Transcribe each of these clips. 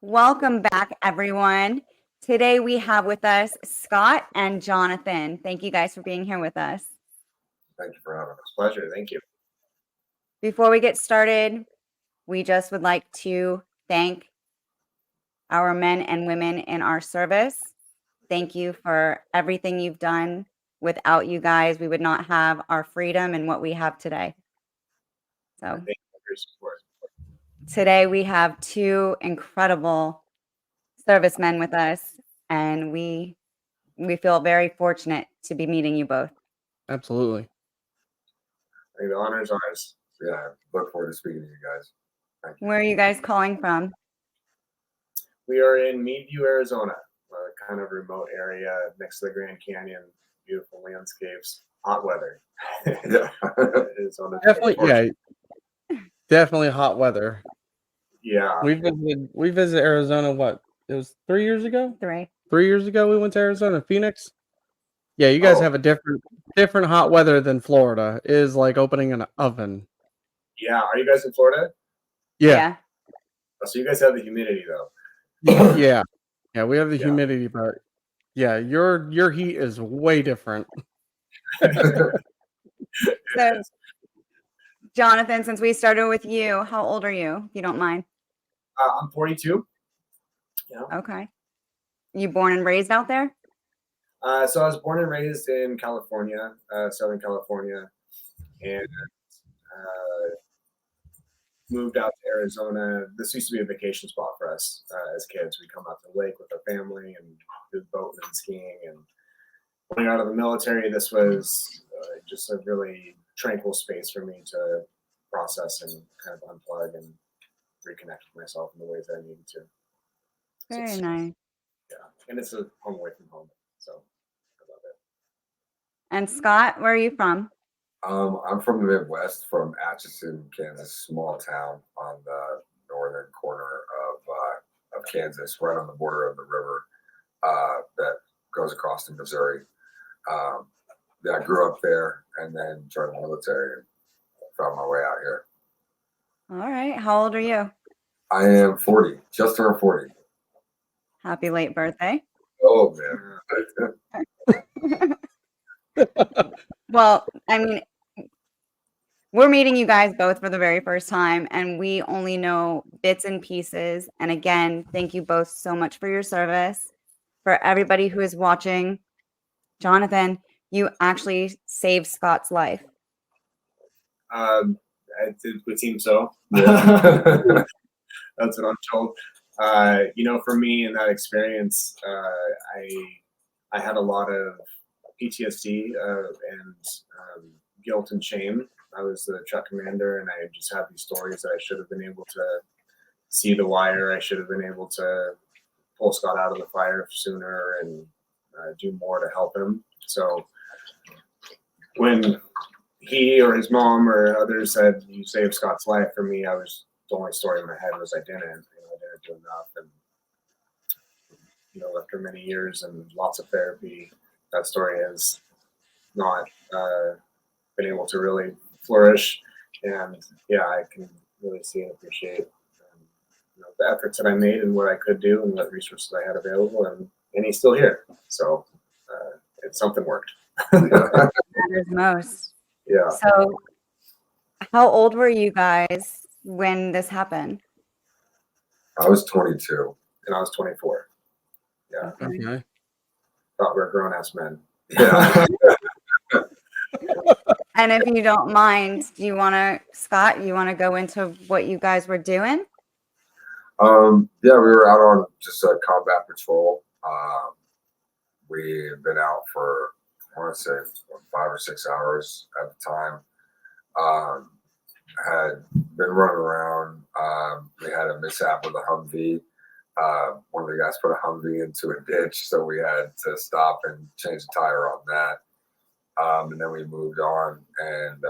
Welcome back, everyone. Today we have with us Scott and Jonathan. Thank you guys for being here with us. Thank you for having us. Pleasure. Thank you. Before we get started, we just would like to thank our men and women in our service. Thank you for everything you've done. Without you guys, we would not have our freedom and what we have today. So, Thank you for your support. today we have two incredible servicemen with us, and we feel very fortunate to be meeting you both. Absolutely. I think the honor is ours. Yeah, I look forward to speaking to you guys. Thank you. Where are you guys calling from? We are in Meadview, Arizona, a kind of remote area next to the Grand Canyon. Beautiful landscapes, hot weather. Yeah, Arizona. Definitely hot weather. Yeah. We visited Arizona. What, it was 3 years ago? 3 years ago we went to Arizona, Phoenix. Yeah, you guys have a different hot weather than Florida. It is like opening an oven. Yeah. Are you guys in Florida? Yeah. Oh, so you guys have the humidity though. Yeah, we have the humidity, but yeah, your heat is way different. So, Jonathan, since we started with you, how old are you, if you don't mind? I'm 42. Yeah. Okay. You born and raised out there? So I was born and raised in California, Southern California, and moved out to Arizona. This used to be a vacation spot for us as kids. We'd come out to the lake with our family and do boating and skiing. And coming out of the military, this was just a really tranquil space for me to process and kind of unplug and reconnect with myself in the ways that I needed to. Very nice. Yeah, and it's a home away from home, so I love it. And Scott, where are you from? I'm from the Midwest, from Atchison, Kansas, small town on the northern corner of Kansas, right on the border of the river that goes across to Missouri. I grew up there and then joined the military and found my way out here. All right. How old are you? I am 40, just turned 40. Happy late birthday. Oh, man. Well, I mean, we're meeting you guys both for the very first time, and we only know bits and pieces. And again, thank you both so much for your service. For everybody who is watching, Jonathan, you actually saved Scott's life. It would seem so. Yeah. That's what I'm told. For me in that experience, I had a lot of PTSD and guilt and shame. I was the truck commander, and I just had these stories that I should have been able to see the wire. I should have been able to pull Scott out of the fire sooner and do more to help him. So when he or his mom or others said, "You saved Scott's life," for me, the only story in my head was I didn't. I didn't do enough, and after many years and lots of therapy, that story has not been able to really flourish. And I can really see and appreciate the efforts that I made and what I could do and what resources I had available, and he's still here. So something worked. That matters most. Yeah. So, how old were you guys when this happened? I was 22. And I was 24. Yeah. Okay. Thought we were grown-ass men. Yeah. And if you don't mind, Scott, you want to go into what you guys were doing? We were out on just a combat patrol. We had been out for, I want to say, 5 or 6 hours at the time. Had been running around. We had a mishap with a Humvee. One of the guys put a Humvee into a ditch, so we had to stop and change the tire on that. And then we moved on, and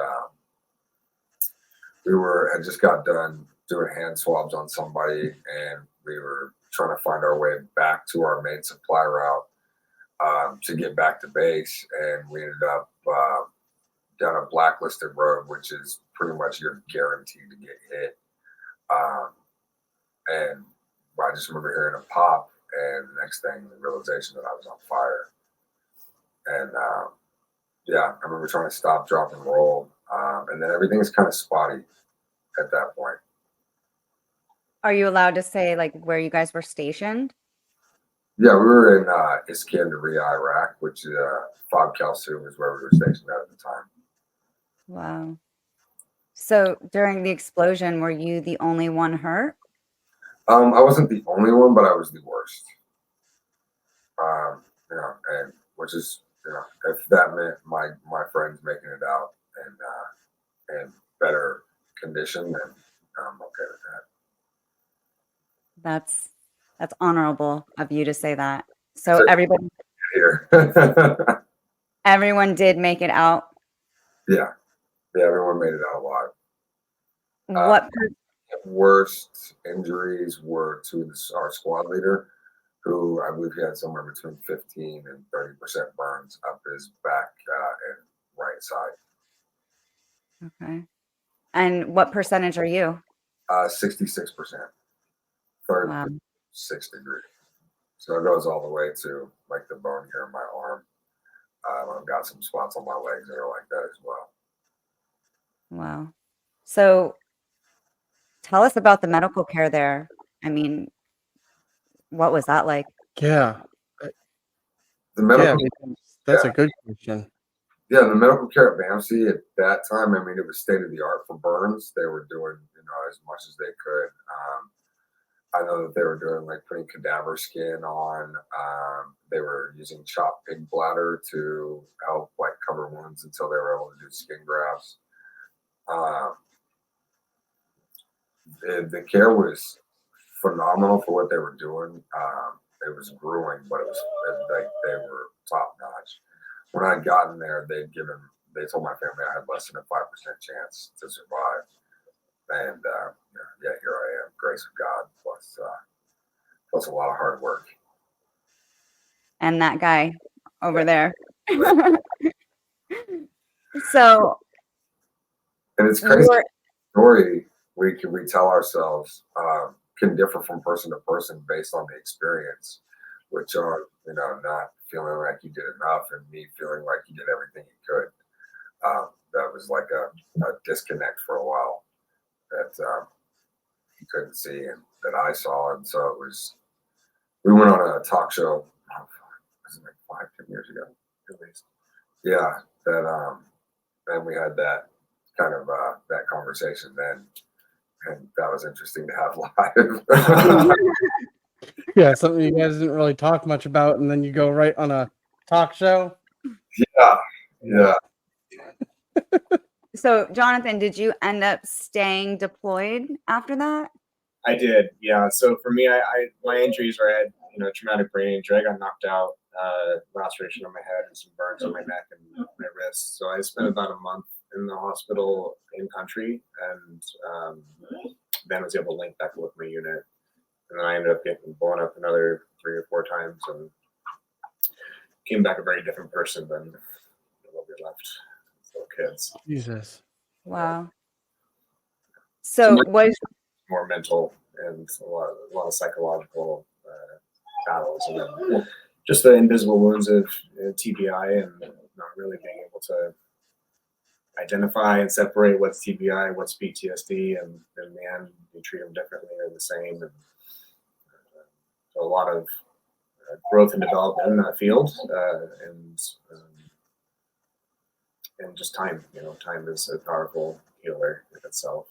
had just got done doing hand swabs on somebody, and we were trying to find our way back to our main supply route to get back to base, and we ended up down a blacklisted road, which is pretty much you're guaranteed to get hit. And I just remember hearing a pop, and the next thing, the realization that I was on fire. And yeah, I remember trying to stop, drop, and roll, and then everything's kind of spotty at that point. Are you allowed to say like where you guys were stationed? Yeah, we were in Iskandaria, Iraq, which is Fob Kalsum is where we were stationed at the time. Wow. So during the explosion, were you the only one hurt? I wasn't the only one, but I was the worst. You know, and which is, you know, if that meant my friends making it out and better condition, then I'm okay with that. That's honorable of you to say that. So So everybody, here, everyone did make it out. yeah, everyone made it out alive. What Worst injuries were to our squad leader, who I believe he had somewhere between 15 and 30% burns up his back and right side. Okay. And what percentage are you? 66%, third Wow. to 6th degree. So it goes all the way to like the bone here in my arm. I've got some spots on my legs that are like that as well. Wow. So tell us about the medical care there. I mean, what was that like? Yeah. The medical, That's a good question. yeah, the medical care at BAMC at that time, I mean, it was state of the art for burns. They were doing, you know, as much as they could. I know that they were doing like putting cadaver skin on. They were using chopped pig bladder to help like cover wounds until they were able to do skin grafts. The care was phenomenal for what they were doing. It was grueling, but it was like they were top notch. When I got in there, they told my family I had less than a 5% chance to survive. And yeah, here I am, grace of God, plus a lot of hard work. And that guy over there. So And it's crazy. The story we can retell ourselves can differ from person to person based on the experience, which are, you know, not feeling like you did enough and me feeling like you did everything you could. That was like a disconnect for a while that you couldn't see and that I saw. And so we went on a talk show, was it like 5-10 years ago, at least. Yeah, and we had that kind of that conversation then, and that was interesting to have live. Yeah, something you guys didn't really talk much about, and then you go right on a talk show. Yeah. So Jonathan, did you end up staying deployed after that? I did, yeah. So for me, my injuries were I had, you know, traumatic brain injury. I got knocked out, laceration on my head and some burns on my neck and my wrists. So I spent about a month in the hospital in country, and then was able to link back with my unit. And then I ended up getting blown up another 3 or 4 times and came back a very different person than what we left as little kids. Jesus. Wow. So was more mental and a lot of psychological battles, and then just the invisible wounds of TBI and not really being able to identify and separate what's TBI, what's PTSD, and in the end, you treat them differently or the same. And so a lot of growth and development in that field, and just time. You know, time is a powerful healer in itself.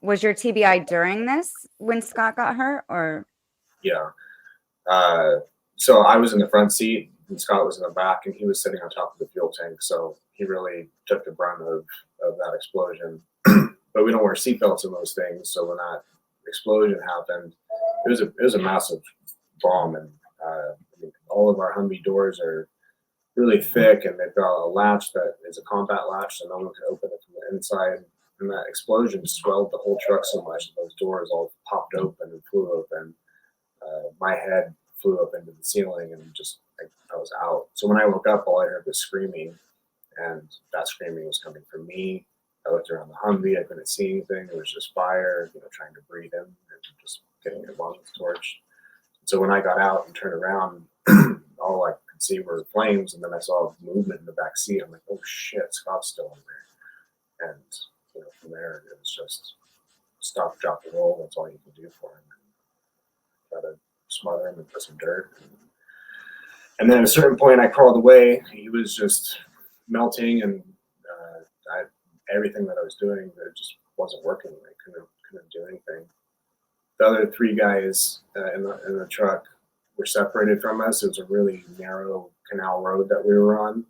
Was your TBI during this when Scott got hurt, or? Yeah. So I was in the front seat and Scott was in the back, and he was sitting on top of the fuel tank. So he really took the brunt of that explosion. But we don't wear seatbelts in those things. So when that explosion happened, it was a massive bomb, and I mean, all of our Humvee doors are really thick, and they've got a latch that is a combat latch, so no one can open it from the inside. And that explosion swelled the whole truck so much that those doors all popped open and flew open. My head flew up into the ceiling, and just I was out. So when I woke up, all I heard was screaming, and that screaming was coming from me. I looked around the Humvee, I couldn't see anything. It was just fire, you know, trying to breathe in just getting your lungs torched. So when I got out and turned around, all I could see were flames, and then I saw movement in the back seat. I'm like, oh shit, Scott's still in there. And from there it was just stop, drop, and roll. That's all you can do for him. And try to smother him and put some dirt. And then at a certain point, I crawled away. He was just melting, and everything that I was doing, it just wasn't working. I couldn't do anything. The other 3 guys in the truck were separated from us. It was a really narrow canal road that we were on,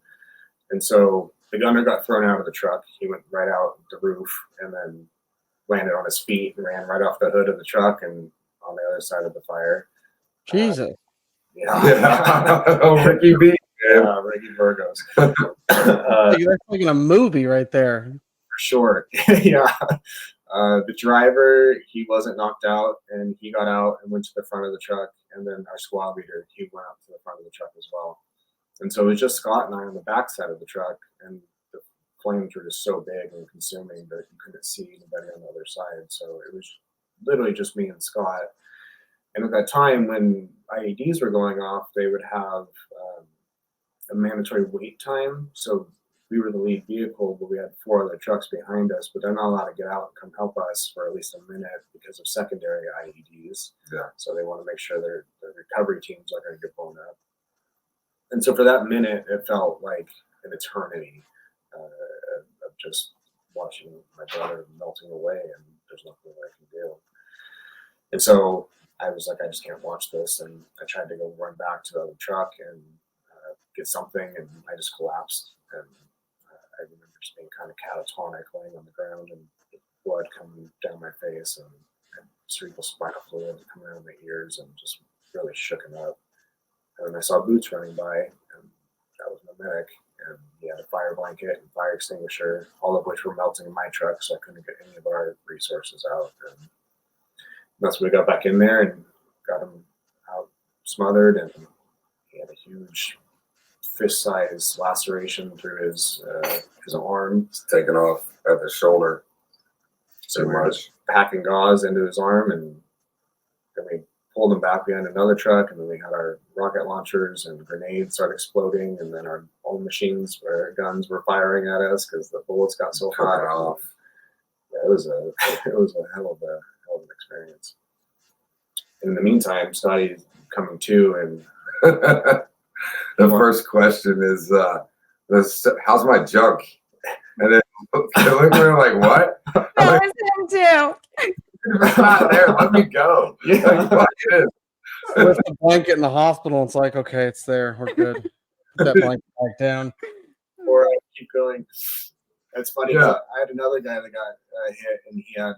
and so the gunner got thrown out of the truck. He went right out the roof and then landed on his feet and ran right off the hood of the truck and on the other side of the fire. Jesus. Oh, Ricky B. Yeah, Ricky Burgos. That's like in a movie right there. For sure. Yeah. The driver, he wasn't knocked out, and he got out and went to the front of the truck. And then our squad leader, he went up to the front of the truck as well. And so it was just Scott and I on the back side of the truck, and the flames were just so big and consuming that you couldn't see anybody on the other side. So it was literally just me and Scott. And at that time, when IEDs were going off, they would have a mandatory wait time. So we were the lead vehicle, but we had 4 other trucks behind us, but they're not allowed to get out and come help us for at least a minute because of secondary IEDs. Yeah. So they want to make sure their recovery teams are going to get blown up. And so for that minute, it felt like an eternity of just watching my brother melting away, and there's nothing I can do. And so I was like, I just can't watch this. And I tried to go run back to the other truck and get something, and I just collapsed. And I remember just being kind of catatonic, laying on the ground, and blood coming down my face, and cerebral spinal fluid coming out of my ears, and just really shooken up. And then I saw Boots running by, and that was my medic. And he had a fire blanket and fire extinguisher, all of which were melting in my truck, so I couldn't get any of our resources out. And that's when we got back in there and got him out smothered, and he had a huge fist-sized laceration through his arm. It's taken off at the shoulder. So we were just packing gauze into his arm, and then we pulled him back behind another truck, and then we had our rocket launchers and grenades start exploding, and then our own machines or guns were firing at us because the bullets got so hot off. Yeah, it was a hell of an experience. And in the meantime, Scotty's coming to, and the first question is, how's my junk? And then they look at me like, what? That was him too. It's not there. Let me go. Yeah. Like, it is. With the blanket in the hospital, it's like, okay, it's there. We're good. Put that blanket back down. Or I keep going. It's funny. Yeah. I had another guy that got hit, and he had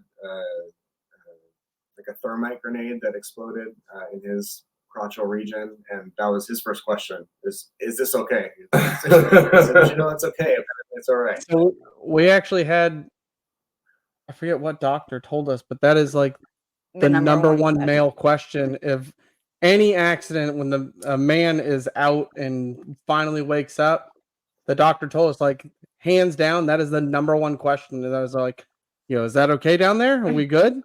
like a thermite grenade that exploded in his crotchal region, and that was his first question: "Is this okay?" I said, it's okay. It's all right. So we actually had, I forget what doctor told us, but that is like the number one question. male question. If any accident, when a man is out and finally wakes up, the doctor told us, like, hands down, that is the number one question. And I was like, is that okay down there? Are we good?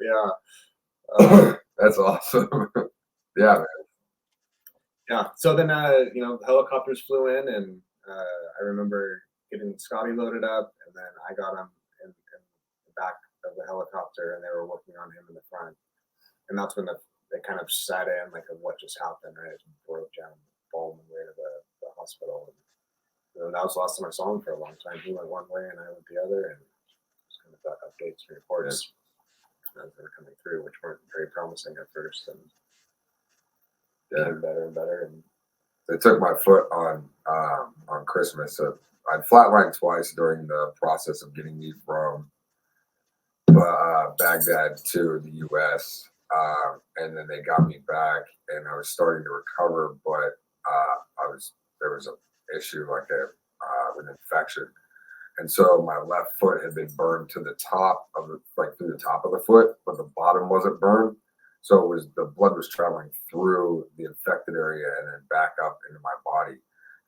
Yeah. That's awesome. Yeah, man. Yeah. So then, helicopters flew in, and I remember getting Scotty loaded up, and then I got him in the back of the helicopter, and they were working on him in the front. And that's when they kind of sat in, like, of what just happened, right? It broke down, falling way to the hospital. And that was the last time I saw him for a long time. He went one way, and I went the other, and just kind of got updates and reports as they were coming through, which weren't very promising at first, and getting better and better. And they took my foot on Christmas. So I flatlined twice during the process of getting me from Baghdad to the U.S. And then they got me back, and I was starting to recover, but there was an issue like with infection, and so my left foot had been burned to the top of through the top of the foot, but the bottom wasn't burned. So the blood was traveling through the infected area and then back up into my body.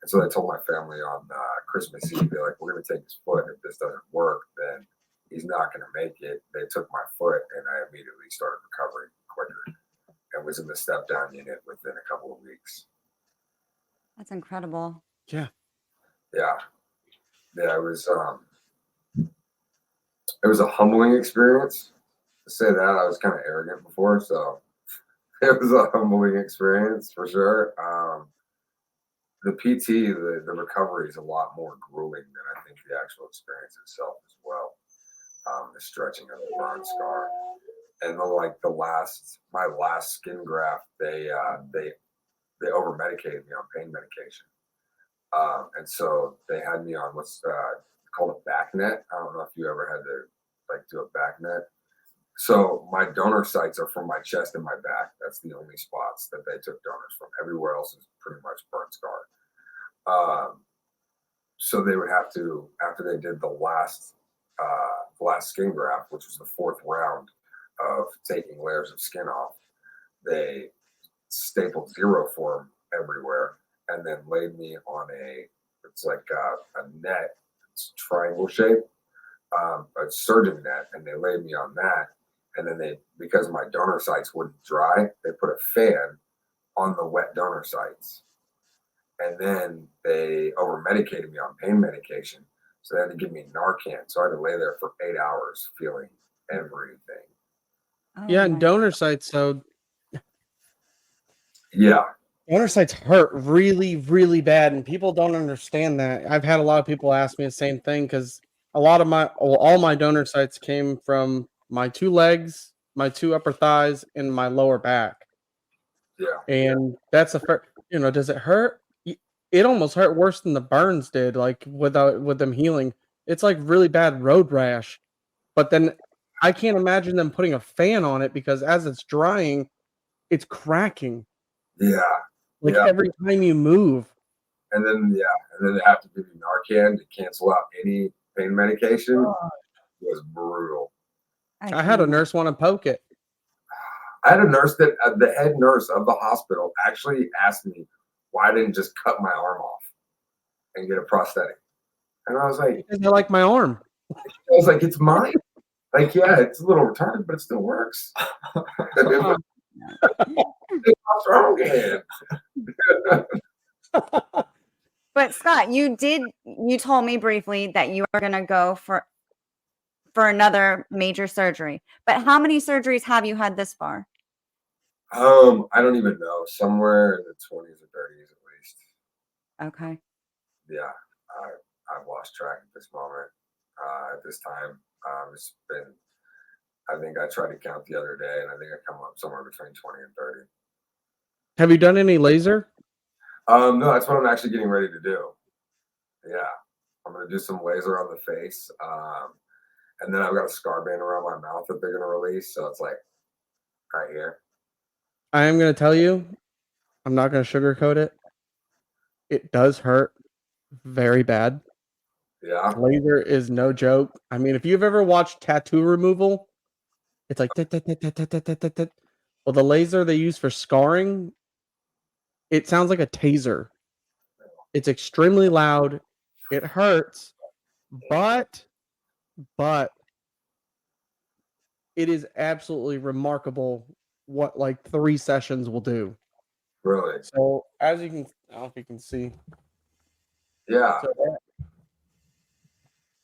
And so they told my family on Christmas Eve, they're like, we're going to take his foot. If this doesn't work, then, he's not going to make it. They took my foot, and I immediately started recovering quicker, and was in the step down unit within a couple of weeks. That's incredible. Yeah. Yeah, it was a humbling experience. To say that, I was kind of arrogant before, so it was a humbling experience for sure. The PT, the recovery is a lot more grueling than I think the actual experience itself as well. The stretching of the burn scar, and my last skin graft, they over medicated me on pain medication, and so they had me on what's called a back net. I don't know if you ever had to do a back net. So my donor sites are from my chest and my back. That's the only spots that they took donors from. Everywhere else is pretty much burn scar. So they would have to, after they did the last skin graft, which was the 4th round of taking layers of skin off, they stapled zero form everywhere and then laid me on it's like a net, it's triangle shape, a surgeon net, and they laid me on that. And then because my donor sites wouldn't dry, they put a fan on the wet donor sites. And then they over medicated me on pain medication. So they had to give me Narcan. So I had to lay there for 8 hours feeling everything. Oh, Yeah, and my- donor sites. So Yeah. donor sites hurt really, really bad, and people don't understand that. I've had a lot of people ask me the same thing because all my donor sites came from my 2 legs, my 2 upper thighs, and my lower back. Yeah. And that's does it hurt? It almost hurt worse than the burns did, like with them healing. It's like really bad road rash. But then I can't imagine them putting a fan on it because as it's drying, it's cracking. Yeah. Like Yeah. every time you move. And then they have to give you Narcan to cancel out any pain medication. It was brutal. I had a can't- nurse want to poke it. I had a nurse that the head nurse of the hospital actually asked me why I didn't just cut my arm off and get a prosthetic. And I was like, Because I like my arm. it's mine. Like, yeah, it's a little retarded, but it still works. It's my strong hand. But Scott, you told me briefly that you are going to go for another major surgery. But how many surgeries have you had this far? I don't even know. Somewhere in the 20s or 30s at least. Okay. Yeah, I've lost track at this moment. At this time, it's been. I think I tried to count the other day, and I think I come up somewhere between 20 and 30. Have you done any laser? No, that's what I'm actually getting ready to do. Yeah, I'm gonna do some laser on the face, and then I've got a scar band around my mouth that they're gonna release. So it's like right here. I am going to tell you, I'm not going to sugarcoat it. It does hurt very bad. Yeah. Laser is no joke. I mean, if you've ever watched tattoo removal, it's like tit, tit, tit, tit, tit, tit, tit, tit. Well, the laser they use for scarring, it sounds like a taser. It's extremely loud. It hurts, but it is absolutely remarkable what like 3 sessions will do. Really. So as you can, I don't know if you can see. Yeah. So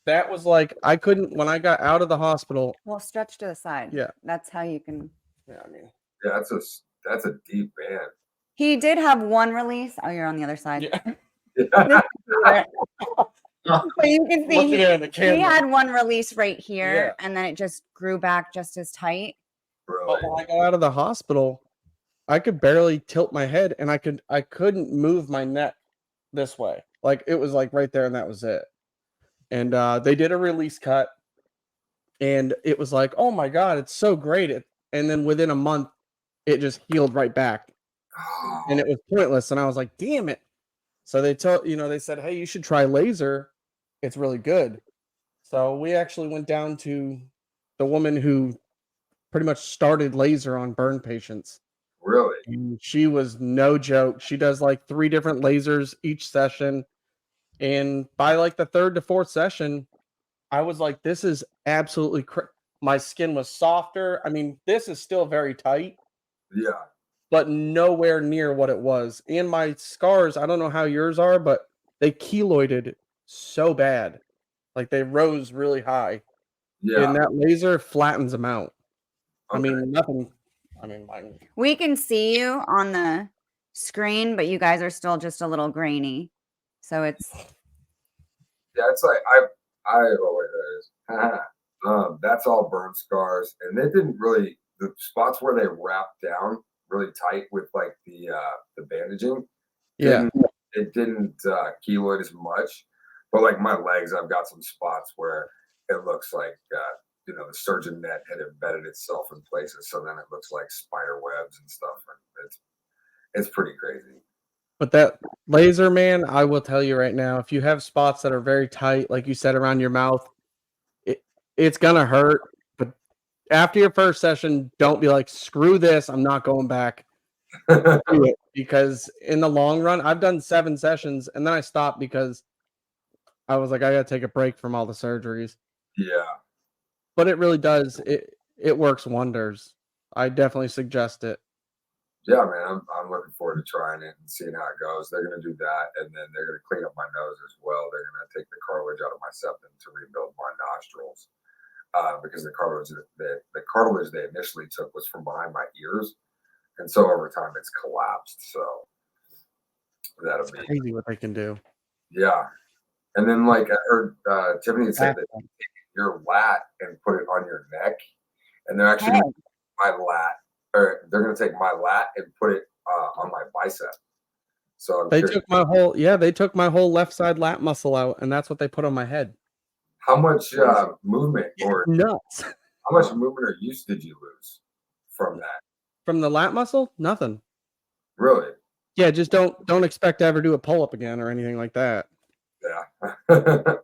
that was like I couldn't when I got out of the hospital. Well, stretch to the side. Yeah. That's how you can. Yeah, I mean, Yeah, that's a deep band. He did have one release. Oh, you're on the other side. yeah. But you can see Looking at the he camera. had one release right here, Yeah. and then it just grew back just as tight. But Really. when I got out of the hospital, I could barely tilt my head, and I couldn't move my neck this way. Like it was like right there, and that was it. And they did a release cut, and it was like, oh my god, it's so great. And then within a month, it just healed right back, and it was pointless. And I was like, damn it. So they said, hey, you should try laser. It's really good. So we actually went down to the woman who pretty much started laser on burn patients. Really. And she was no joke. She does like 3 different lasers each session. And by like the 3rd to 4th session, I was like, this is absolutely my skin was softer. I mean, this is still very tight, Yeah. but nowhere near what it was. And my scars, I don't know how yours are, but they keloided so bad. Like they rose really high. Yeah. And that laser flattens them out. I Okay. mean, nothing. I mean, mine. We can see you on the screen, but you guys are still just a little grainy. So it's Yeah, it's like oh wait, there it is. That's all burn scars, and they didn't really the spots where they wrapped down really tight with like the bandaging. Yeah. It didn't keloid as much, but like my legs, I've got some spots where it looks like the surgeon net had embedded itself in places, so then it looks like spider webs and stuff, and it's pretty crazy. But that laser, man, I will tell you right now, if you have spots that are very tight, like you said, around your mouth, it's gonna hurt. But after your first session, don't be like, screw this, I'm not going back. Do it. Because in the long run, I've done 7 sessions and then I stopped because I was like, I gotta take a break from all the surgeries. Yeah. But it really does. It works wonders. I definitely suggest it. Yeah, man, I'm looking forward to trying it and seeing how it goes. They're going to do that, and then they're going to clean up my nose as well. They're going to take the cartilage out of my septum to rebuild my nostrils because the cartilage they initially took was from behind my ears, and so over time it's collapsed. So that'll It's be crazy what they can do. yeah. And then like I heard Tiffany had said that you take your lat and put it on your neck, and they're actually my lat. Or they're going to take my lat and put it on my bicep. So They took my whole left side lat muscle out, and that's what they put on my head. how much movement or Nuts. how much movement or use did you lose from that? From the lat muscle, nothing. Really? Yeah, just don't expect to ever do a pull up again or anything like that. Yeah.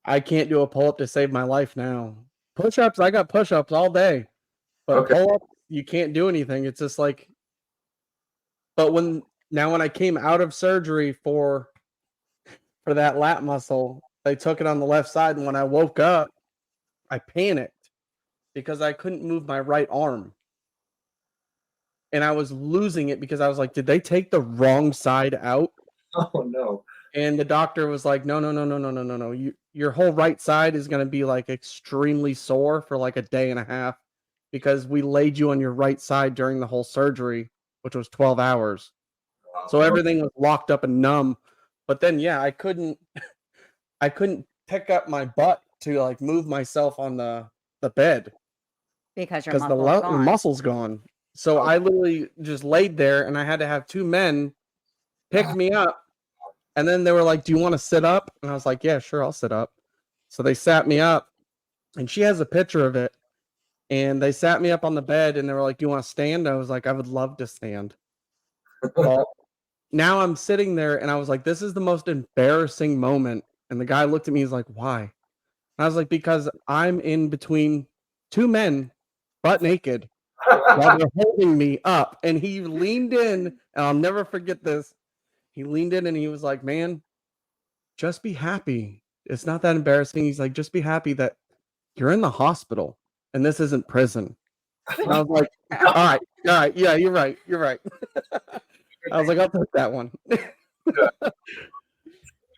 I can't do a pull up to save my life now. Push ups, I got push ups all day, but Okay. pull up, you can't do anything. It's just like, but when I came out of surgery for that lat muscle, they took it on the left side, and when I woke up, I panicked because I couldn't move my right arm. And I was losing it because I was like, did they take the wrong side out? Oh no. And the doctor was like, no. Your whole right side is going to be like extremely sore for like a day and a half because we laid you on your right side during the whole surgery, which was 12 hours. So everything was locked up and numb. But then, yeah, I couldn't pick up my butt to like move myself on the bed because your because the muscle's gone. muscle's gone. So I literally just laid there and I had to have 2 men pick me up. And then they were like, do you want to sit up? And I was like, yeah, sure, I'll sit up. So they sat me up and she has a picture of it. And they sat me up on the bed and they were like, do you want to stand? I was like, I would love to stand. Well, now I'm sitting there and I was like, this is the most embarrassing moment. And the guy looked at me, he's like, why? And I was like, because I'm in between 2 men, butt naked, while they're holding me up. And he leaned in, and I'll never forget this. He leaned in and he was like, man, just be happy. It's not that embarrassing. He's like, just be happy that you're in the hospital and this isn't prison. And I was like, all right. Yeah, you're right. I was like, I'll take that one.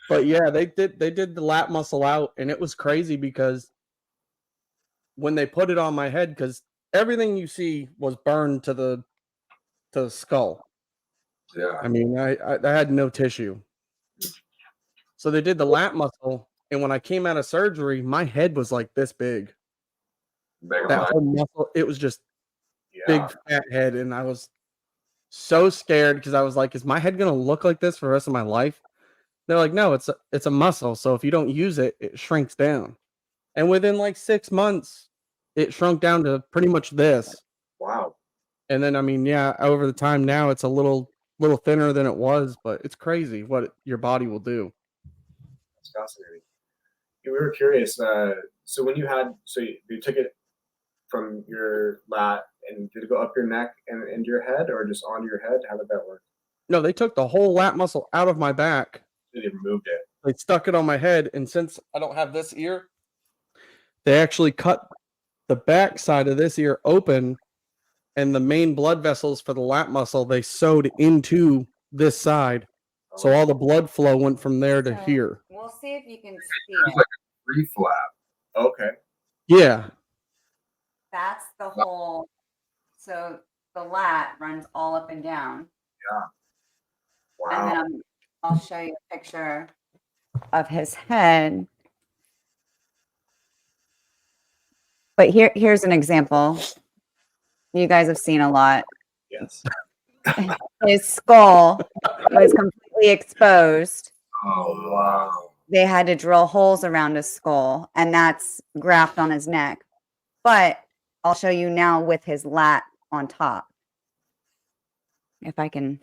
But yeah, they did the lat muscle out, and it was crazy because when they put it on my head, because everything you see was burned to the skull. Yeah. I mean, I had no tissue. So they did the lat muscle, and when I came out of surgery, my head was like this big. That whole muscle, it was just big fat head, and I was so scared because I was like, is my head gonna look like this for the rest of my life? They're like, no, it's a muscle, so if you don't use it, it shrinks down. And within like 6 months, it shrunk down to pretty much this. Wow. And then, I mean, yeah, over the time now, it's a little thinner than it was, but it's crazy what your body will do. That's fascinating. We were curious. So when you took it from your lat, and did it go up your neck and into your head, or just onto your head? How did that work? No, they took the whole lat muscle out of my back. They removed it. They stuck it on my head, and since I don't have this ear, they actually cut the back side of this ear open, and the main blood vessels for the lat muscle they sewed into this side. So all the blood flow went from there to So, here. we'll see if you can see It's it. like a free flap. Okay. Yeah. That's the whole. So the lat runs all up and down. And Wow. then I'll show you a picture of his head. But here's an example. You guys have seen a lot. Yes. His skull was completely exposed. Oh wow. They had to drill holes around his skull, and that's graft on his neck. But I'll show you now with his lat on top. If I can.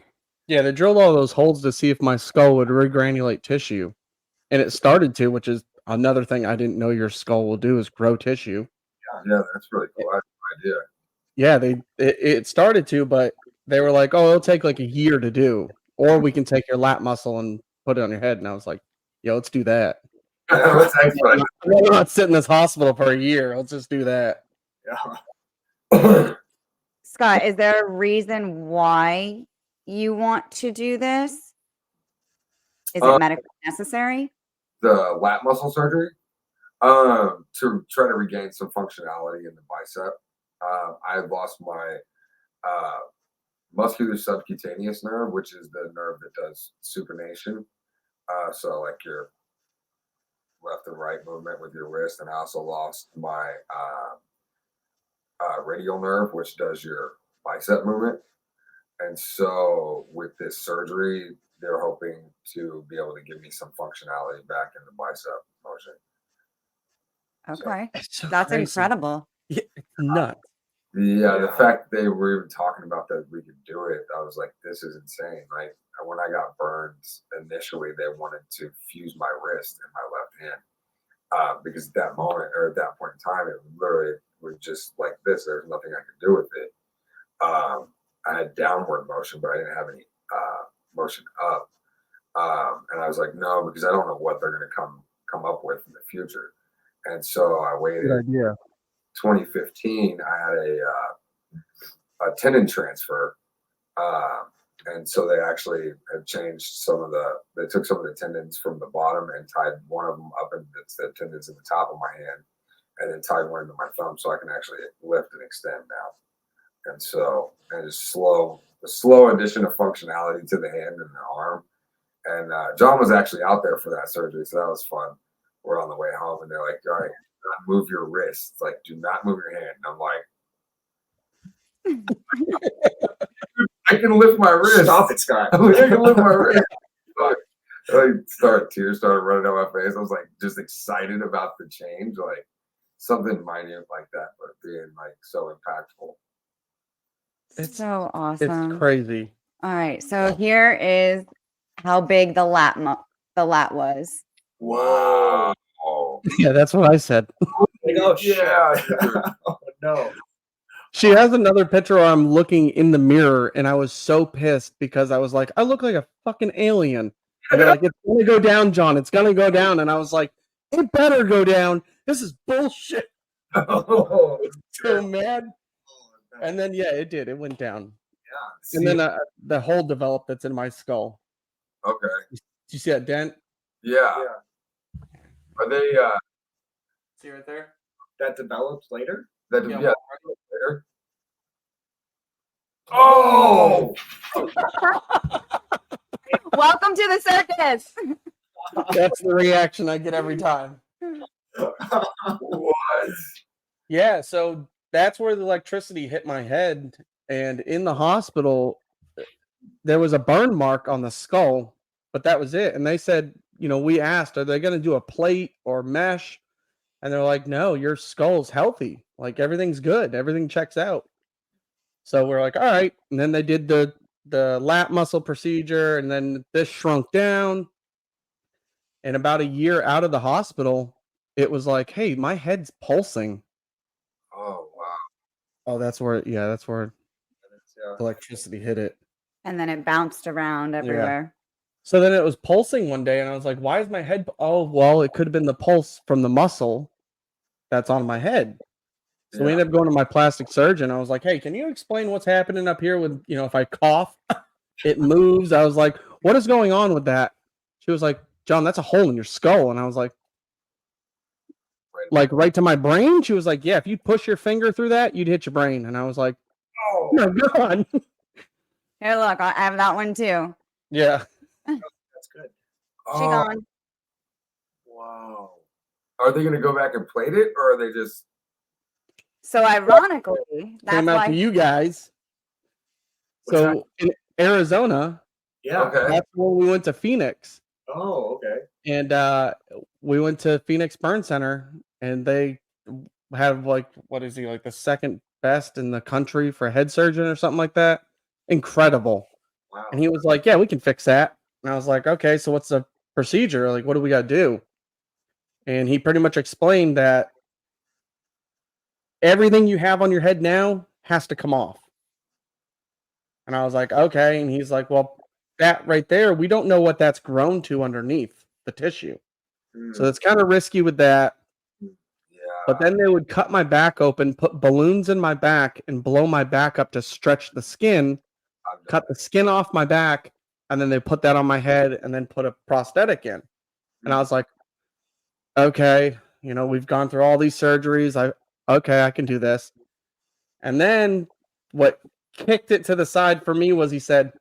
Yeah, they drilled all those holes to see if my skull would regranulate tissue. And it started to, which is another thing I didn't know your skull will do is grow tissue. Yeah, that's really cool. I had no idea. Yeah, it started to, but they were like, "Oh, it'll take like a year to do, or we can take your lat muscle and put it on your head." And I was like, "Yeah, let's do that. Let's expedite I'm not sit in this hospital for a year. Let's just do that." Yeah. it. Scott, is there a reason why you want to do this? Is it medically necessary? The lat muscle surgery, to try to regain some functionality in the bicep. I lost my muscular subcutaneous nerve, which is the nerve that does supination. So like your left and right movement with your wrist, and I also lost my radial nerve, which does your bicep movement. And so with this surgery, they're hoping to be able to give me some functionality back in the bicep motion. Okay. It's so That's crazy. incredible. Yeah, it's nuts. Yeah, the Yeah. fact they were even talking about that we could do it, I was like, this is insane. Like when I got burned initially, they wanted to fuse my wrist in my left hand because at that moment or at that point in time, it literally was just like this. There's nothing I could do with it. I had downward motion, but I didn't have any motion up. And I was like, no, because I don't know what they're going to come up with in the future. And so I waited. Good idea. 2015, I had a tendon transfer, and so they actually had changed they took some of the tendons from the bottom and tied one of them up in the tendons at the top of my hand, and then tied one into my thumb so I can actually lift and extend now. And so, and just a slow addition of functionality to the hand and the arm. And John was actually out there for that surgery, so that was fun. We're on the way home, and they're like, all right, not move your wrist. Like, do not move your hand. And I'm like, I can lift my wrist. Stop it, Scott. I'm like, I can lift my wrist. Tears started running down my face. I was like, just excited about the change, like something minute like that, but being like so impactful. It's so awesome. It's crazy. All right. So here is how big the lat was. Whoa. Oh, Yeah, that's what I said. Like, oh, shit. yeah. Oh, no. She has another picture where I'm looking in the mirror, and I was so pissed because I was like, I look like a fucking alien. And they're like, it's gonna go down, John. It's gonna go down. And I was like, it better go down. This is bullshit. Oh, So mad. And then yeah, it did. It went down. Yeah. And then the hole developed that's in my skull. okay. Did you see that dent? Yeah. Are they See right there? That develops later? that Yeah, yeah, later? Oh, Welcome to the circus. That's the reaction I get every time. what? Yeah, so that's where the electricity hit my head. And in the hospital, there was a burn mark on the skull, but that was it. And they said, we asked, are they going to do a plate or mesh? And they're like, no, your skull's healthy. Like everything's good. Everything checks out. So we're like, all right. And then they did the lat muscle procedure, and then this shrunk down. And about a year out of the hospital, it was like, hey, my head's pulsing. Oh wow. Oh, that's where Yeah. electricity hit it. And then it bounced around everywhere. So then it was pulsing one day, and I was like, why is my head? Oh, well, it could have been the pulse from the muscle that's on my head. So we Yeah. ended up going to my plastic surgeon. I was like, hey, can you explain what's happening up here with, if I cough, it moves. I was like, what is going on with that? She was like, John, that's a hole in your skull. And I was like right to my brain? She was like, yeah, if you push your finger through that, you'd hit your brain. And I was like, oh my God. Here, look, I have that one too. Yeah. That's good. She gone. Wow. Are they going to go back and plate it, or are they just? So ironically, that's Came out why to you guys. What's So in Arizona, Yeah. Okay. that's when we went to Phoenix. Oh, okay. And we went to Phoenix Burn Center, and they have like, what is he, like the second best in the country for a head surgeon or something like that. Incredible. Wow. And he was like, yeah, we can fix that. And I was like, okay, so what's the procedure? Like, what do we got to do? And he pretty much explained that everything you have on your head now has to come off. And I was like, okay. And he's like, well, that right there, we don't know what that's grown to underneath the tissue. So it's kind of risky with that. Yeah. But then they would cut my back open, put balloons in my back, and blow my back up to stretch the skin, cut the skin off my back, and then they put that on my head and then put a prosthetic in. And I was like, okay, we've gone through all these surgeries. I can do this. And then what kicked it to the side for me was he said,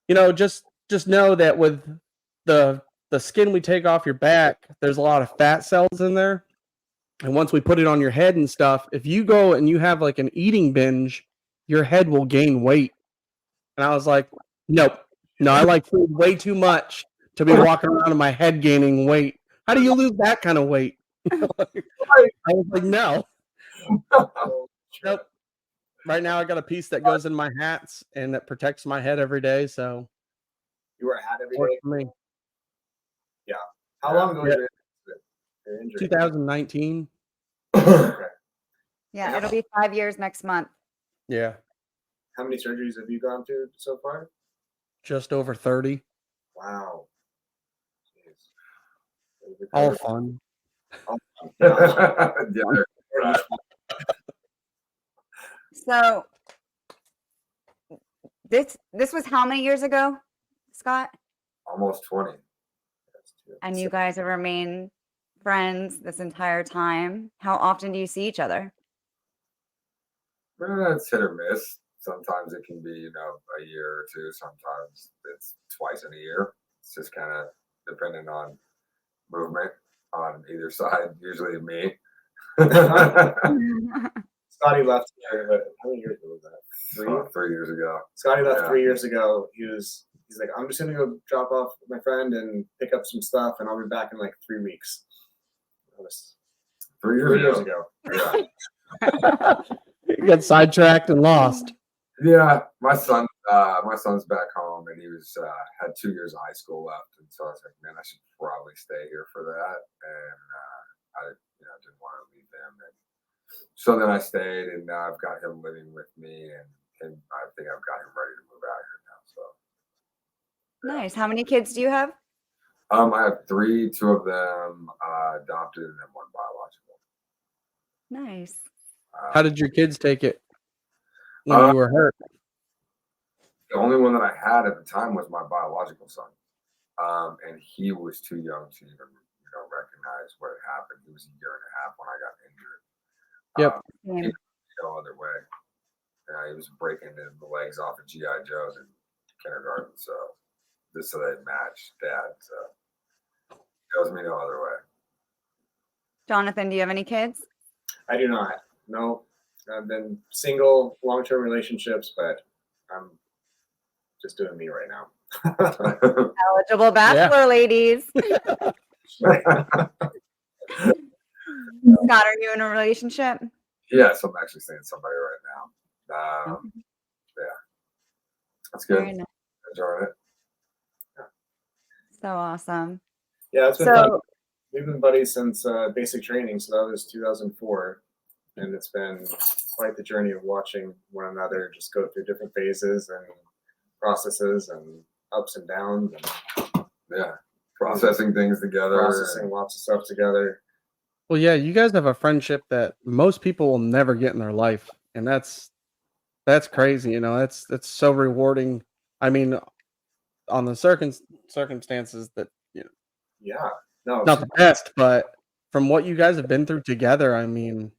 just know that with the skin we take off your back, there's a lot of fat cells in there. And once we put it on your head and stuff, if you go and you have like an eating binge, your head will gain weight. And I was like, nope. No, I like food way too much to be walking around in my head gaining weight. How do you lose that kind of weight? I was like, no. Nope. Right now I got a piece that goes in my hats and that protects my head every day. So You wear a hat every works day? for me. Yeah. How long ago Yeah. was your injury? 2019. Okay. yeah, it'll be 5 years next month. Yeah. How many surgeries have you gone through so far? Just over 30. Wow. Jeez. All fun. Yeah. So this was how many years ago, Scott? Almost 20. And you guys have remained friends this entire time. How often do you see each other? It's hit or miss. Sometimes it can be, a year or two. Sometimes it's twice in a year. It's just kind of dependent on movement on either side, usually me. Scotty left here, but how many years ago was that? 3 years ago. Scotty left Yeah. 3 years ago. He's like, I'm just gonna go drop off my friend and pick up some stuff, and I'll be back in like 3 weeks. That was 3 3 years years ago. ago. Yeah. Got sidetracked and lost. Yeah, my son's back home, and he had 2 years of high school left, and so I was like, man, I should probably stay here for that, and I didn't want to leave them, and so then I stayed, and now I've got him living with me, and I think I've got him ready to move out here now. So Nice. How many kids do you have? I have 3, 2 of them adopted, and then 1 biological. Nice. How did your kids take it when you were hurt? The only one that I had at the time was my biological son, and he was too young to even recognize what had happened. He was a year and a half when I got injured. Yep. Same. No other way. He was breaking the legs off of GI Joes in kindergarten, so just so they matched Dad. So there was me no other way. Jonathan, do you have any kids? I do not. No, I've been single, long-term relationships, but I'm just doing me right now. Eligible bachelor ladies. Scott, are you in a relationship? Yes, I'm actually seeing somebody right now. Yeah, that's good. Very nice. Enjoying it. So awesome. Yeah, it's been fun. So We've been buddies since basic training, so that was 2004, and it's been quite the journey of watching one another just go through different phases and processes and ups and downs, and Yeah, processing things together. processing lots of stuff together. Well, yeah, you guys have a friendship that most people will never get in their life, and that's crazy. You know, that's so rewarding. I mean, on the circumstances that Yeah, no, not the best, but from what you guys have been through together, I mean,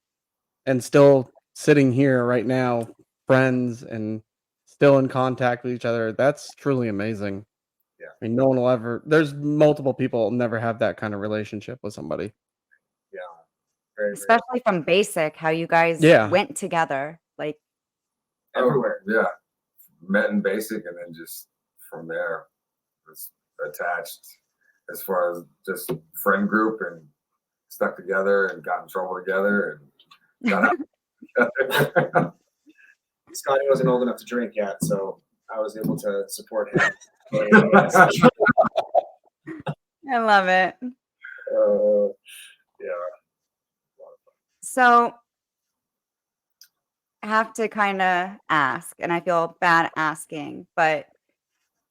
and still sitting here right now, friends and still in contact with each other, that's truly amazing. Yeah. I mean, no one will ever. There's multiple people will never have that kind of relationship with somebody. yeah, very, very Especially from basic, how you guys Yeah. went together. Like, everywhere. Oh, yeah, met in basic, and then just from there was attached as far as just friend group and stuck together and got in trouble together and got out together. Scotty wasn't old enough to drink yet, so I was able to support him. I love it. Yeah. So I have to kind of ask, and I feel bad asking, but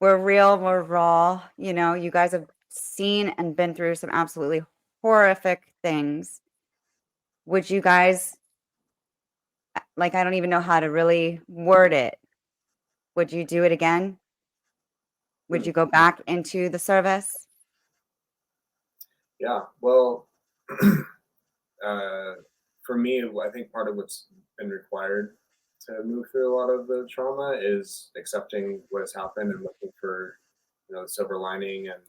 we're real, we're raw. You know, you guys have seen and been through some absolutely horrific things. Would you guys, like, I don't even know how to really word it. Would you do it again? Would you go back into the service? Yeah. Well, for me, I think part of what's been required to move through a lot of the trauma is accepting what has happened and looking for, the silver lining. And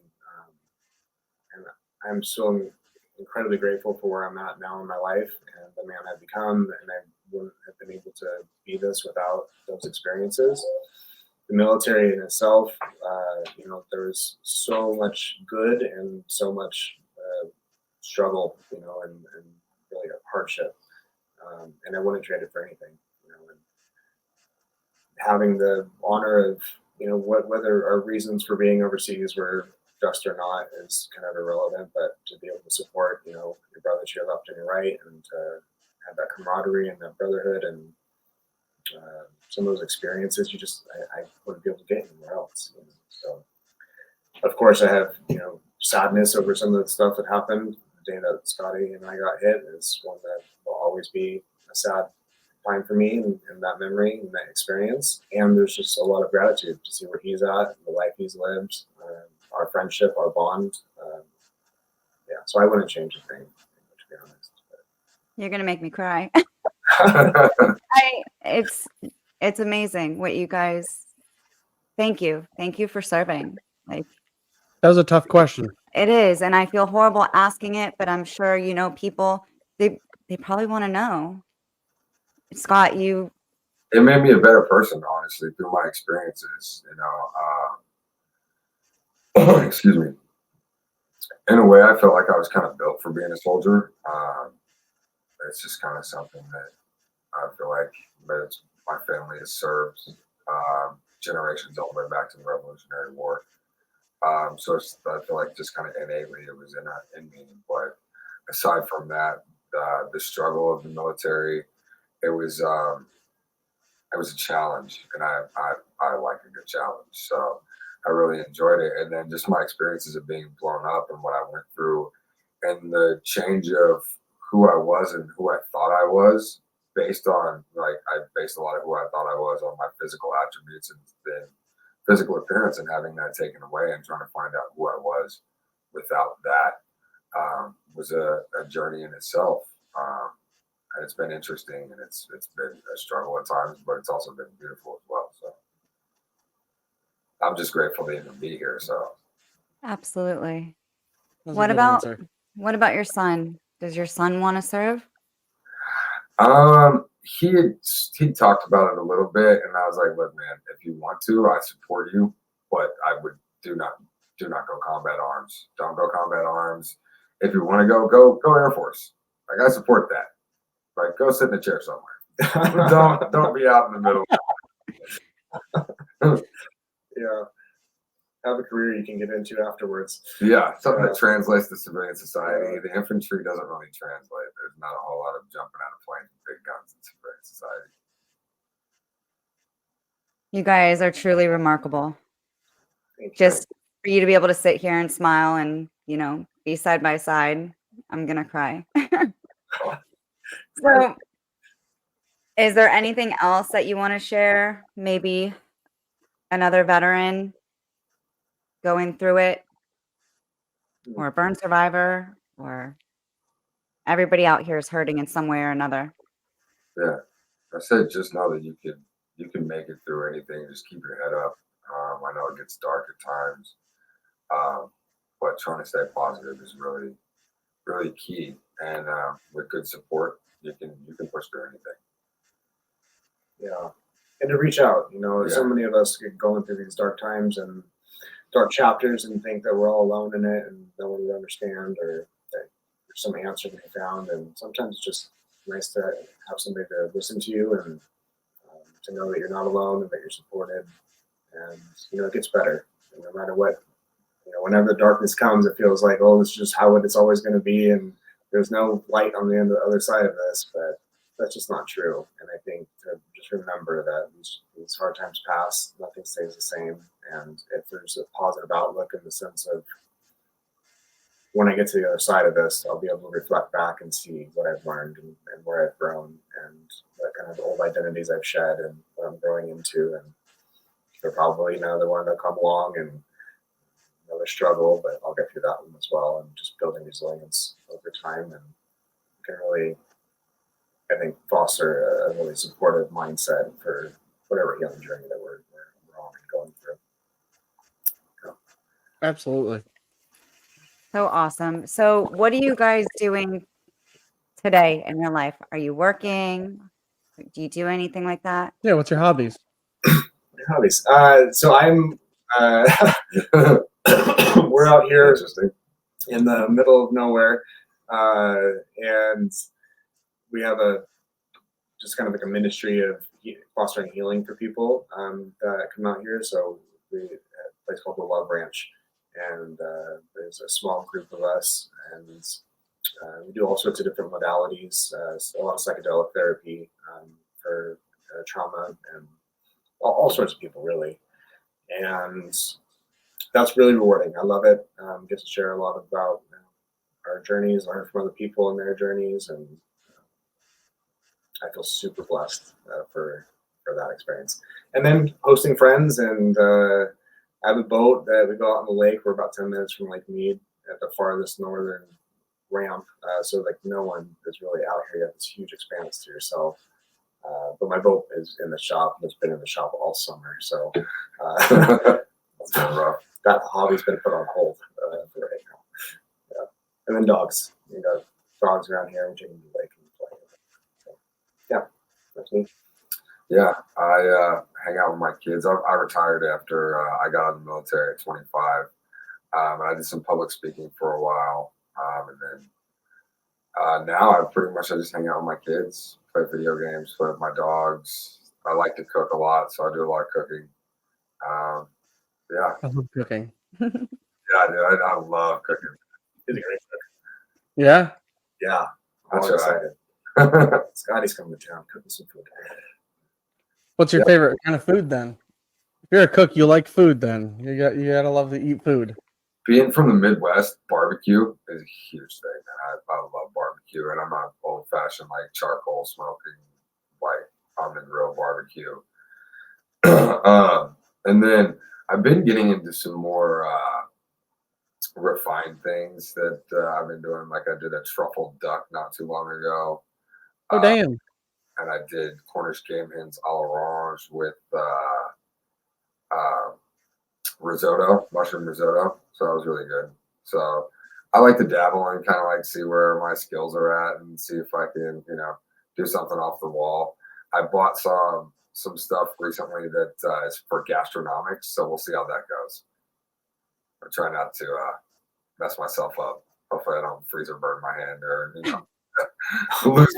I'm so incredibly grateful for where I'm at now in my life and the man I've become. And I wouldn't have been able to be this without those experiences. The military in itself, there was so much good and so much struggle, and really a hardship. And I wouldn't trade it for anything, and having the honor of, whether our reasons for being overseas were just or not is kind of irrelevant, but to be able to support, your brother to your left and your right, and to have that camaraderie and that brotherhood and some of those experiences I wouldn't be able to get anywhere else. So, of course, I have, sadness over some of the stuff that happened. The day that Scotty and I got hit is one that will always be a sad time for me, and that memory and that experience. And there's just a lot of gratitude to see where he's at, the life he's lived, our friendship, our bond. Yeah, so I wouldn't change a thing, to be honest. You're gonna make me cry. Yeah. It's amazing what you guys. Thank you. Thank you for serving. Like, That was a tough question. it is, and I feel horrible asking it, but I'm sure, people, they probably wanna know. Scott, you It made me a better person, honestly, through my experiences. Excuse me. In a way, I felt like I was kind of built for being a soldier. It's just kind of something that I feel like my family has served generations all the way back to the Revolutionary War. I feel like just kind of innately it was in me. But aside from that, the struggle of the military, it was a challenge, and I like a good challenge. So I really enjoyed it. And then just my experiences of being blown up and what I went through, and the change of who I was and who I thought I was, based on I based a lot of who I thought I was on my physical attributes and then physical appearance, and having that taken away and trying to find out who I was without that was a journey in itself. And it's been interesting, and it's been a struggle at times, but it's also been beautiful as well. So I'm just grateful to even be here. So absolutely. That was a What good about answer. your son? Does your son wanna serve? he talked about it a little bit, and I was like, look, man, if you want to, I support you, but I would do not go combat arms. Don't go combat arms. If you want to go Air Force. Like, I support that. Like, go sit in a chair somewhere. don't be out in the middle. Yeah, have a career you can get into afterwards. Yeah, something that translates to civilian society. The infantry doesn't really translate. There's not a whole lot of jumping out of planes with big guns in civilian society. You guys are truly remarkable. Thank you. Just for you to be able to sit here and smile and, be side by side. I'm gonna cry. So, is there anything else that you want to share? Maybe another veteran going through it, or a burn survivor, or everybody out here is hurting in some way or another. Yeah, I said just know that you can make it through anything. Just keep your head up. I know it gets dark at times, but trying to stay positive is really key. And with good support, you can push through anything. Yeah, and to reach out. So many of us get going through these dark times and dark chapters and think that we're all alone in it and no one will understand, or that there's some answer to be found. And sometimes it's just nice to have somebody to listen to you and to know that you're not alone and that you're supported. And it gets better. And no matter what, whenever the darkness comes, it feels like, oh, this is just how it's always going to be, and there's no light on the other side of this. But that's just not true. And I think to just remember that these hard times pass, nothing stays the same. And if there's a positive outlook in the sense of when I get to the other side of this, I'll be able to reflect back and see what I've learned and where I've grown and what kind of old identities I've shed and what I'm growing into. And there'll probably another one that'll come along and another struggle, but I'll get through that one as well. And just building resilience over time, and can really, I think, foster a really supportive mindset for whatever healing journey that we're on and going through. Absolutely. So awesome. So, what are you guys doing today in your life? Are you working? Do you do anything like that? Yeah. What's your hobbies? Hobbies. So I'm. We're out here in the middle of nowhere, and we have just kind of like a ministry of fostering healing for people that come out here. So we have a place called the Love Ranch, and there's a small group of us, and we do all sorts of different modalities, a lot of psychedelic therapy for trauma and all sorts of people, really. And that's really rewarding. I love it. Get to share a lot about our journeys, learn from other people and their journeys, and I feel super blessed for that experience. And then hosting friends, and I have a boat that we go out on the lake. We're about 10 minutes from Lake Mead at the farthest northern ramp. So like no one is really out here. You have this huge expanse to yourself. But my boat is in the shop. It's been in the shop all summer. So that's been rough. That hobby's been put on hold for right now. Yeah. And then dogs. You got dogs around here, which you can play. So, yeah, that's me. Yeah, I hang out with my kids. I retired after I got out of the military at 25. And I did some public speaking for a while. And then now I just hang out with my kids, play video games, play with my dogs. I like to cook a lot, so I do a lot of cooking. Yeah. I love cooking. Yeah, dude, I love cooking. He's a great cook. Yeah. Yeah, I'm That's all excited. Scotty's coming to town, cooking some food. What's your favorite kind of food then? If you're a cook, you like food. Then you gotta love to eat food. Being from the Midwest, barbecue is a huge thing, man. I love barbecue, and I'm not old-fashioned like charcoal smoking, like on the grill barbecue. And then I've been getting into some more refined things that I've been doing. Like I did a truffle duck not too long ago. Oh damn! And I did Cornish game hens a l'orange with risotto, mushroom risotto. So that was really good. So I like to dabble and kind of like see where my skills are at and see if I can, do something off the wall. I bought some stuff recently that is for gastronomics, so we'll see how that goes. I try not to mess myself up. Hopefully I don't freeze or burn my hand or lose.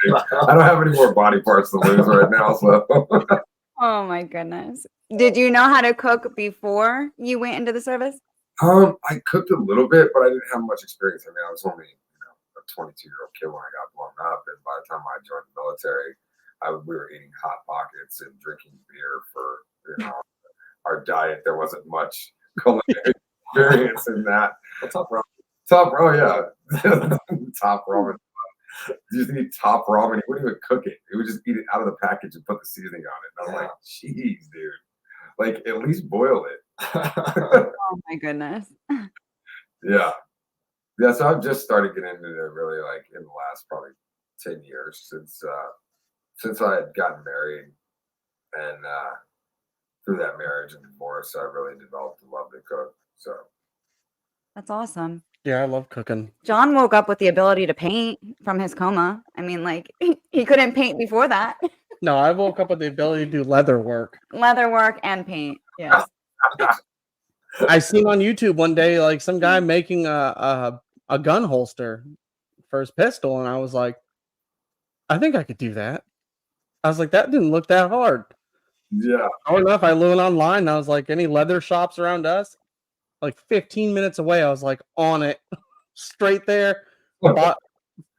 I don't have any more body parts to lose right now, so. Oh my goodness. Did you know how to cook before you went into the service? I cooked a little bit, but I didn't have much experience. I mean, I was only, a 22-year-old kid when I got blown up, and by the time I joined the military, we were eating Hot Pockets and drinking beer for, our diet. There wasn't much culinary experience in that. What's up, bro? Top, oh yeah, top ramen. You just eat top ramen. He wouldn't even cook it. He would just eat it out of the package and put the seasoning on it. And I'm like, jeez, dude. Like, at least boil it. Oh my goodness. Yeah. Yeah, so I've just started getting into it really like in the last probably 10 years since I had gotten married and through that marriage and divorce, I really developed a love to cook. So That's awesome. Yeah, I love cooking. John woke up with the ability to paint from his coma. I mean, like, he couldn't paint before that. No, I woke up with the ability to do leather work. Leather work and paint. Yes. I seen on YouTube one day like some guy making a gun holster for his pistol, and I was like, I think I could do that. I was like, that didn't look that hard. yeah. Sure enough, I went online and I was like, any leather shops around us? Like 15 minutes away, I was like on it. Straight there. Bought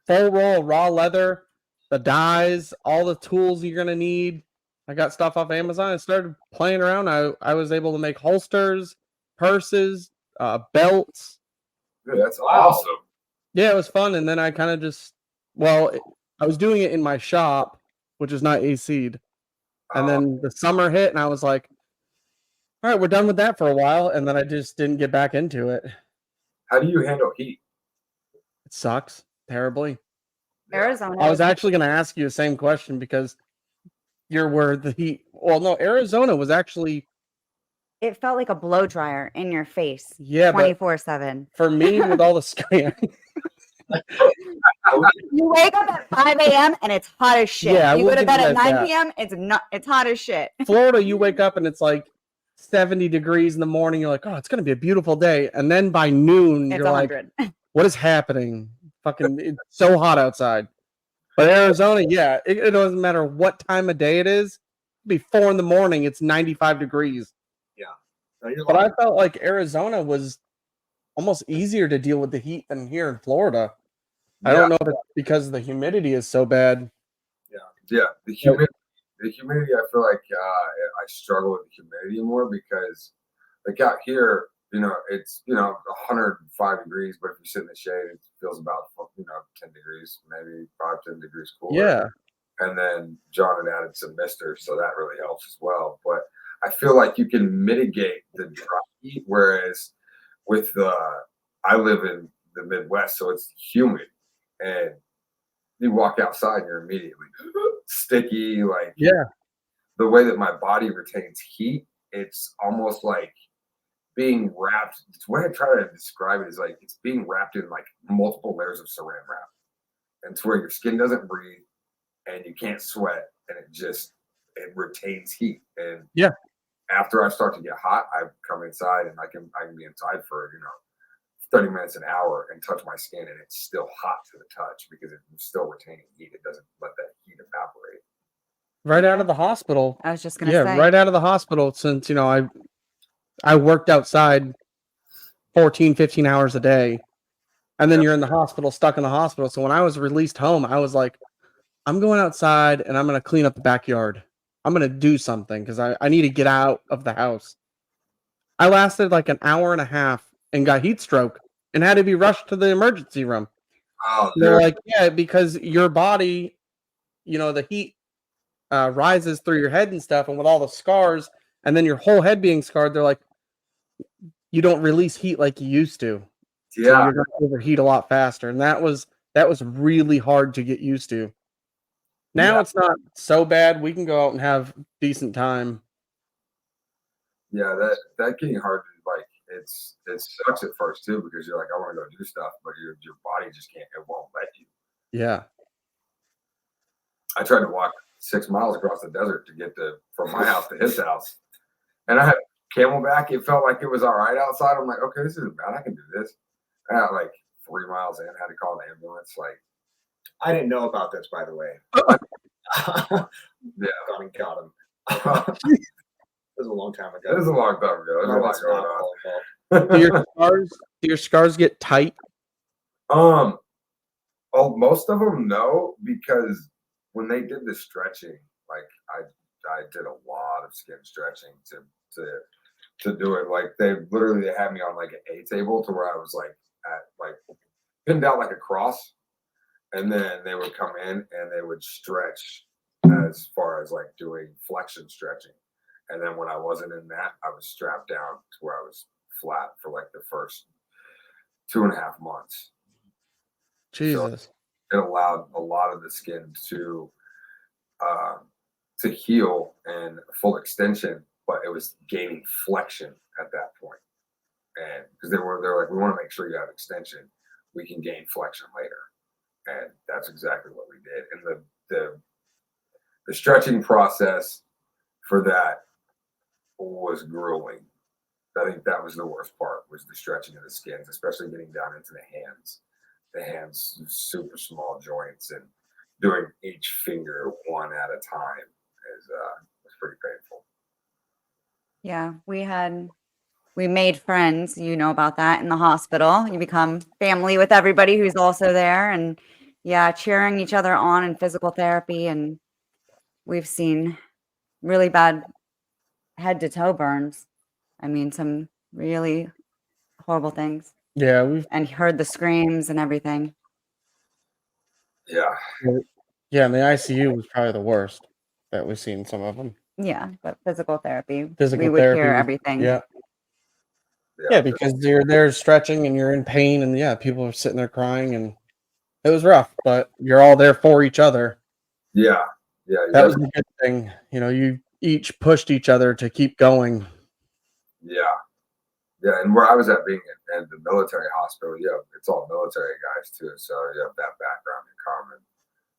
full roll of raw leather, the dyes, all the tools you're gonna need. I got stuff off Amazon and started playing around. I was able to make holsters, purses, belts. Dude, that's awesome. Yeah, it was fun. And then I kind of just, I was doing it in my shop, which is not AC'd. And then the summer hit, and I was like, all right, we're done with that for a while. And then I just didn't get back into it. How do you handle heat? It sucks terribly. Arizona. I was actually going to ask you the same question because you're where the heat. Well, no, Arizona was actually. It felt like a blow dryer in your face. Yeah, but 24/7. for me, with all the sky. You wake up at 5 a.m. and it's hot as shit. Yeah, you we'll go to give you bed at guys 9 that. p.m. It's hot as shit. Florida, you wake up and it's like 70 degrees in the morning. You're like, oh, it's going to be a beautiful day. And then by noon, It's you're like, 100. what is happening? Fucking, it's so hot outside. But Arizona, yeah, it doesn't matter what time of day it is. It'll be 4 in the morning. It's 95 degrees. No, you're But I lying. felt like Arizona was almost easier to deal with the heat than here in Florida. I don't know if it's because the humidity is so bad. Yeah, the humidity. I feel like I struggle with the humidity more because, like out here, it's 105 degrees, but if you sit in the shade, it feels about 10 degrees, maybe 5-10 degrees cooler. Yeah. And then John had added some mister, so that really helps as well. But I feel like you can mitigate the dry heat, whereas with I live in the Midwest, so it's humid, and you walk outside and you're immediately sticky. Like, Yeah. the way that my body retains heat, it's almost like being wrapped. The way I try to describe it is like it's being wrapped in like multiple layers of saran wrap, and to where your skin doesn't breathe and you can't sweat, and it retains heat. And Yeah. after I start to get hot, I come inside and I can be inside for 30 minutes, an hour, and touch my skin, and it's still hot to the touch because it's still retaining heat. It doesn't let that heat evaporate. Right out of the hospital. I was just going to say. Right out of the hospital since, I worked outside 14, 15 hours a day. And then you're in the hospital, stuck in the hospital. So when I was released home, I was like, I'm going outside and I'm going to clean up the backyard. I'm going to do something because I need to get out of the house. I lasted like an hour and a half and got heat stroke and had to be rushed to the emergency room. Oh, They're like, yeah, because your body, the heat rises through your head and stuff, and with all the scars, and then your whole head being scarred, they're like, you don't release heat like you used to. So yeah. you're going to overheat a lot faster, and that was really hard to get used to. Now it's not so bad. We can go out and have decent time. Yeah, that getting hard to it sucks at first too because you're like, I want to go do stuff, but your body just can't. It won't let you. Yeah. I tried to walk 6 miles across the desert to get from my house to his house, and I had Camelback. It felt like it was all right outside. I'm like, okay, this isn't bad. I can do this. I got like 3 miles in, had to call an ambulance. Like, I didn't know about this, by the way. Yeah, I got him. It was a long time ago. it was a long time ago. There's a lot going on. Do your scars get tight? Oh, most of them no, because when they did the stretching, like I did a lot of skin stretching to do it. Like they had me on like an A table to where I was like at like pinned out like a cross, and then they would come in and they would stretch as far as like doing flexion stretching. And then when I wasn't in that, I was strapped down to where I was flat for like the first 2.5 months. Jesus. So it allowed a lot of the skin to heal and full extension, but it was gaining flexion at that point. And because they're like, we want to make sure you have extension, we can gain flexion later. And that's exactly what we did. And the stretching process for that was grueling. I think that was the worst part, was the stretching of the skins, especially getting down into the hands. The hands, super small joints, and doing each finger one at a time was pretty painful. Yeah, we made friends, you know about that, in the hospital. You become family with everybody who's also there, and yeah, cheering each other on in physical therapy. And we've seen really bad head to toe burns. I mean, some really horrible things, Yeah, we've and heard the screams and everything. Yeah. yeah, and the ICU was probably the worst that we've seen some of them. Yeah, but physical therapy, Physical we would therapy. hear everything. Yeah. Yeah, because you're there stretching and you're in pain, and yeah, people are sitting there crying, and it was rough, but you're all there for each other. Yeah. That was a good thing. You know, you each pushed each other to keep going. Yeah. And where I was at, being in the military hospital, it's all military guys too, so you have that background in common.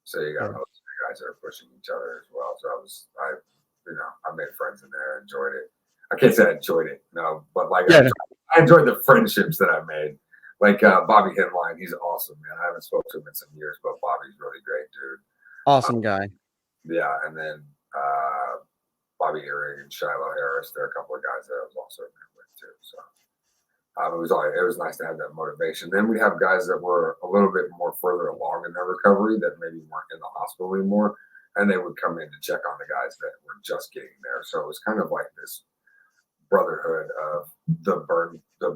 So you got military guys that are pushing each other as well. So I made friends in there, enjoyed it. I can't say I enjoyed it, no, but like I enjoyed the friendships that I made. Like Bobby Henline, he's awesome, man. I haven't spoken to him in some years, but Bobby's really great, dude. Awesome guy. Yeah, and then Bobby Earring and Shiloh Harris, there are a couple of guys that I was also there with too. So it was nice to have that motivation. Then we have guys that were a little bit more further along in their recovery that maybe weren't in the hospital anymore, and they would come in to check on the guys that were just getting there. So it was kind of like this brotherhood of the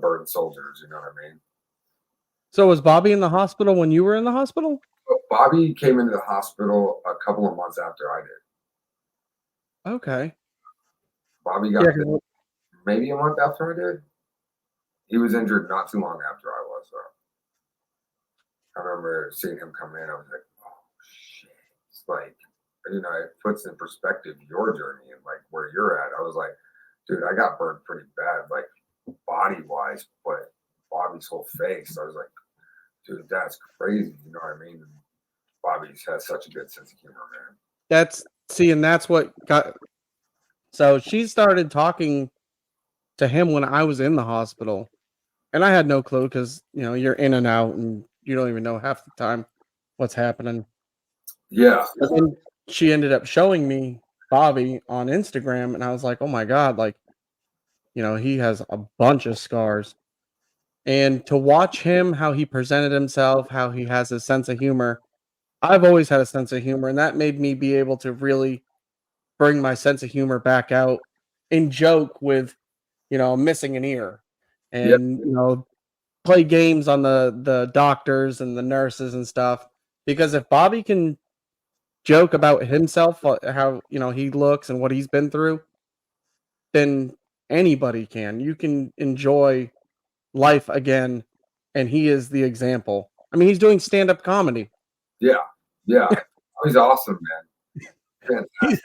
burn soldiers. You know what I mean? So was Bobby in the hospital when you were in the hospital? Bobby came into the hospital a couple of months after I did. Okay. Bobby got maybe a month after I did. He was injured not too long after I was. I remember seeing him come in. I was like, oh, shit. It's like, it puts in perspective your journey and like where you're at. I was like, dude, I got burned pretty bad, like body-wise, but Bobby's whole face. I was like, dude, that's crazy. You know what I mean? Bobby has such a good sense of humor, man. And that's what got. So she started talking to him when I was in the hospital, and I had no clue because you're in and out, and you don't even know half the time what's happening. Yeah. But then she ended up showing me Bobby on Instagram, and I was like, oh my God, like, he has a bunch of scars. And to watch him, how he presented himself, how he has a sense of humor. I've always had a sense of humor, and that made me be able to really bring my sense of humor back out and joke with, missing an ear and, play games on the doctors and the nurses and stuff. Because if Bobby can joke about himself, how, he looks and what he's been through, then anybody can. You can enjoy life again, and he is the example. I mean, he's doing stand-up comedy. Yeah. He's awesome, man. Fantastic.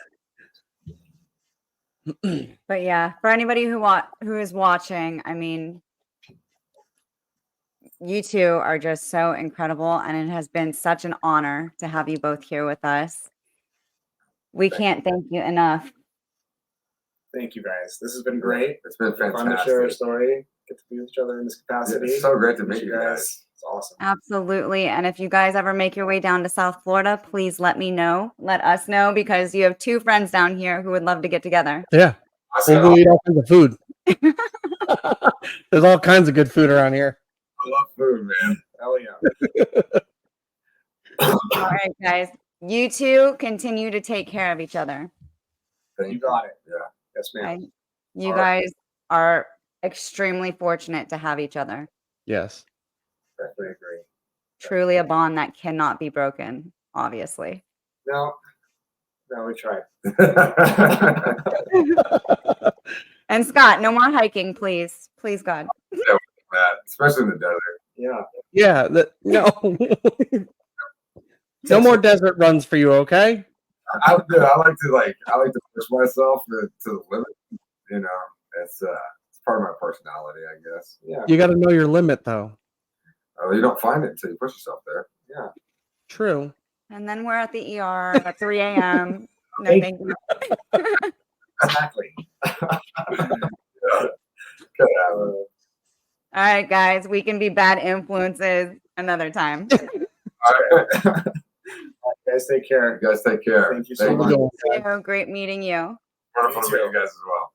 But yeah, for anybody who is watching, I mean, you two are just so incredible, and it has been such an honor to have you both here with us. We can't thank you enough. Thank you, guys. This has been great. It's been fantastic. Fun to share our story, get to be with each other in this capacity. It's so great to meet you guys. It's awesome. Absolutely. And if you guys ever make your way down to South Florida, please let me know. Let us know, because you have two friends down here who would love to get together. Yeah. We'll eat all kinds of food. There's all kinds of good food around here. I love food, man. Hell yeah. All right, guys. You two continue to take care of each other. You got it. Yeah. Yes, ma'am. You guys are extremely fortunate to have each other. Yes. Definitely agree. Truly a bond that cannot be broken, obviously. No, we tried. And Scott, no more hiking, please. Please, God. That, especially in the desert. Yeah. Yeah, no. No more desert runs for you, okay? I like to push myself to the limit. You know, it's part of my personality, I guess. Yeah. You got to know your limit, though. You don't find it until you push yourself there. Yeah. True. And then we're at the ER at 3 a.m. No, Thank thank you. Exactly. Yeah. Could happen. All right, guys, we can be bad influences another time. All right. Guys, take care. You guys take care. Thank you so much. Go. So great meeting you. Wonderful to meet you guys as well.